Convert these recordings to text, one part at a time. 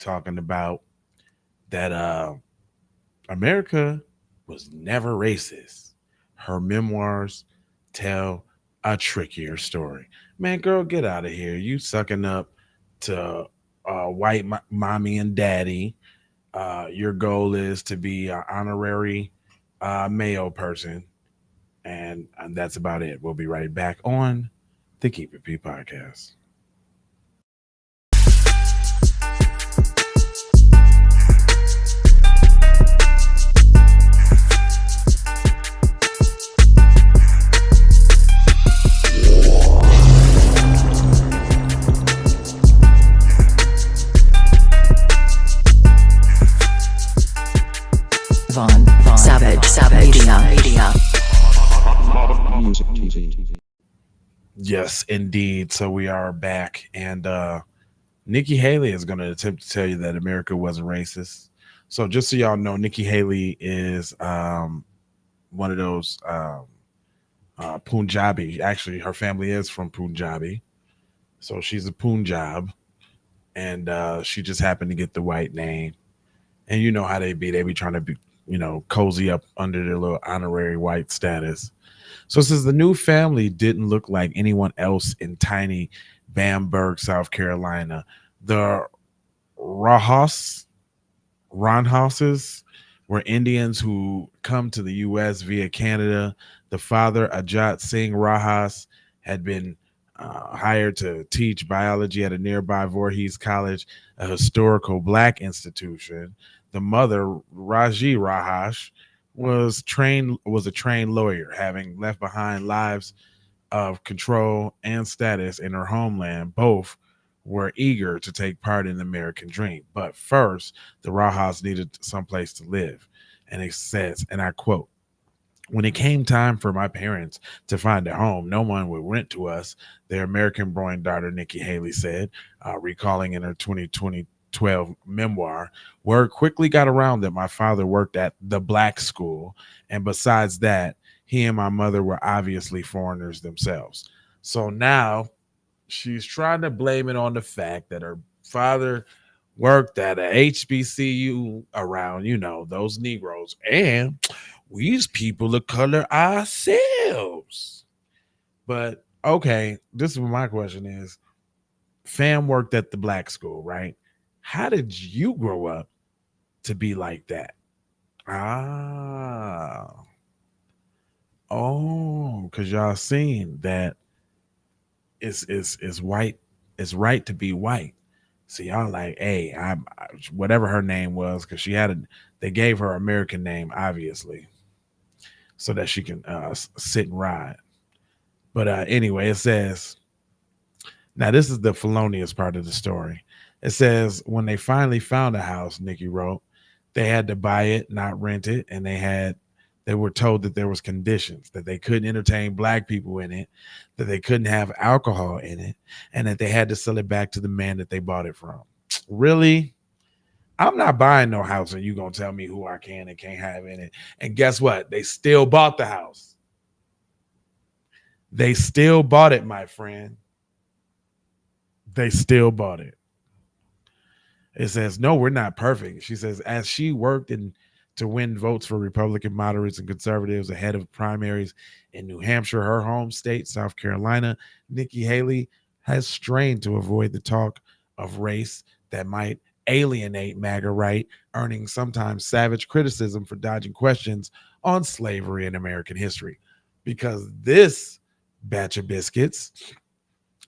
talking about that America was never racist. Her memoirs tell a trickier story. Man, girl, get out of here. You sucking up to white mommy and daddy. Your goal is to be an honorary male person. And that's about it. We'll be right back on the Keep It P podcast. Media. Yes, indeed. So we are back, and Nikki Haley is going to attempt to tell you that America wasn't racist. So just so y'all know, Nikki Haley is one of those Punjabi. Actually, her family is from Punjabi, so she's a Punjab, and she just happened to get the white name. And you know how they be; they be trying to be, cozy up under their little honorary white status. So it says the new family didn't look like anyone else in tiny Bamberg, South Carolina. The Rahas Ronhouses were Indians who come to the U.S. via Canada. The father, Ajat Singh Rahas, had been hired to teach biology at a nearby Voorhees College, a historical black institution. The mother, Raji Rahash, was a trained lawyer, having left behind lives of control and status in her homeland. Both were eager to take part in the American dream. But first, the Rajas needed someplace to live. And it says, and I quote, when it came time for my parents to find a home, no one would rent to us, their American born daughter, Nikki Haley, said, recalling in her 2012 memoir. Word quickly got around that my father worked at the black school. And besides that, he and my mother were obviously foreigners themselves. So now she's trying to blame it on the fact that her father worked at a HBCU around, those Negroes. And we's people of color ourselves. But okay, this is what my question is. Fam worked at the black school, right? How did you grow up to be like that? Ah, oh, because y'all seen that it's white. It's right to be white. So y'all like, hey, whatever her name was, because they gave her American name, obviously, so that she can sit and ride. But anyway, it says, now this is the felonious part of the story. It says when they finally found a house, Nikki wrote, they had to buy it, not rent it, and they were told that there was conditions, that they couldn't entertain black people in it, that they couldn't have alcohol in it, and that they had to sell it back to the man that they bought it from. Really? I'm not buying no house and you gonna tell me who I can and can't have in it. And guess what? They still bought the house. They still bought it, my friend. They still bought it. It says, no, we're not perfect. She says, as she worked to win votes for Republican moderates and conservatives ahead of primaries in New Hampshire, her home state, South Carolina, Nikki Haley has strained to avoid the talk of race that might alienate MAGA right, earning sometimes savage criticism for dodging questions on slavery and American history. Because this batch of biscuits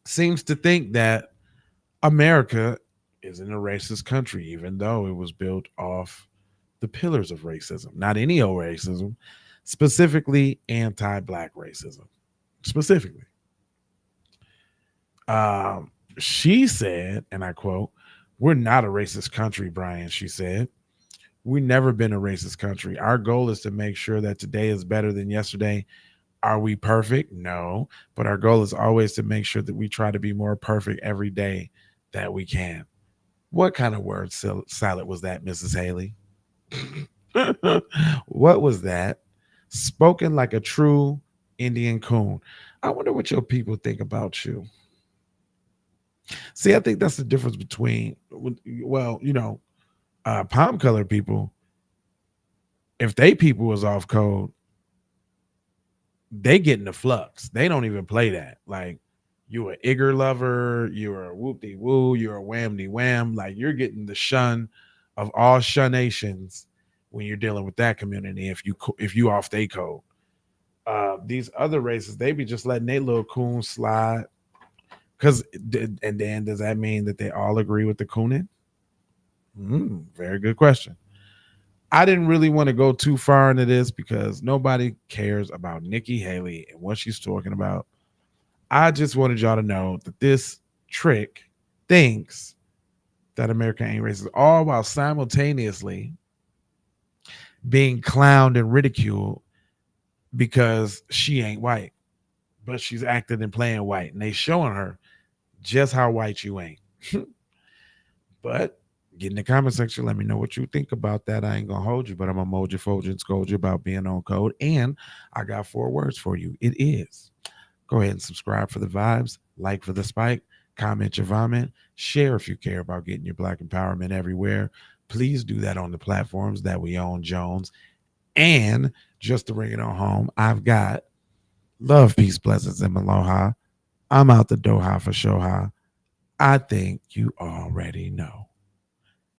seems to think that America isn't a racist country, even though it was built off the pillars of racism, not any old racism, specifically anti-black racism. Specifically. She said, and I quote, we're not a racist country, Brian, she said. We've never been a racist country. Our goal is to make sure that today is better than yesterday. Are we perfect? No. But our goal is always to make sure that we try to be more perfect every day that we can. What kind of word salad was that, Mrs. Haley? What was that? Spoken like a true Indian coon. I wonder what your people think about you. See, I think that's the difference between, well, palm colored people. If they people was off code, they get in the flux. They don't even play that. Like, you a Igor lover, you're a whoop de woo, you're a wham de wham. Like, you're getting the shun of all shunations when you're dealing with that community. If you off they code, these other races, they be just letting their little coon slide. Cause and then does that mean that they all agree with the cooning? Very good question. I didn't really want to go too far into this because nobody cares about Nikki Haley and what she's talking about. I just wanted y'all to know that this trick thinks that America ain't racist, all while simultaneously being clowned and ridiculed because she ain't white, but she's acting and playing white. And they showing her just how white you ain't. But get in the comment section. Let me know what you think about that. I ain't gonna hold you, but I'm gonna mold you, fold you, and scold you about being on code. And I got 4 words for you. It is: go ahead and subscribe for the vibes, like for the spike, comment your vomit, share if you care about getting your black empowerment everywhere. Please do that on the platforms that we own, Jones. And just to bring it on home, I've got love, peace, blessings, and aloha. I'm out the doha for Shoha. I think you already know.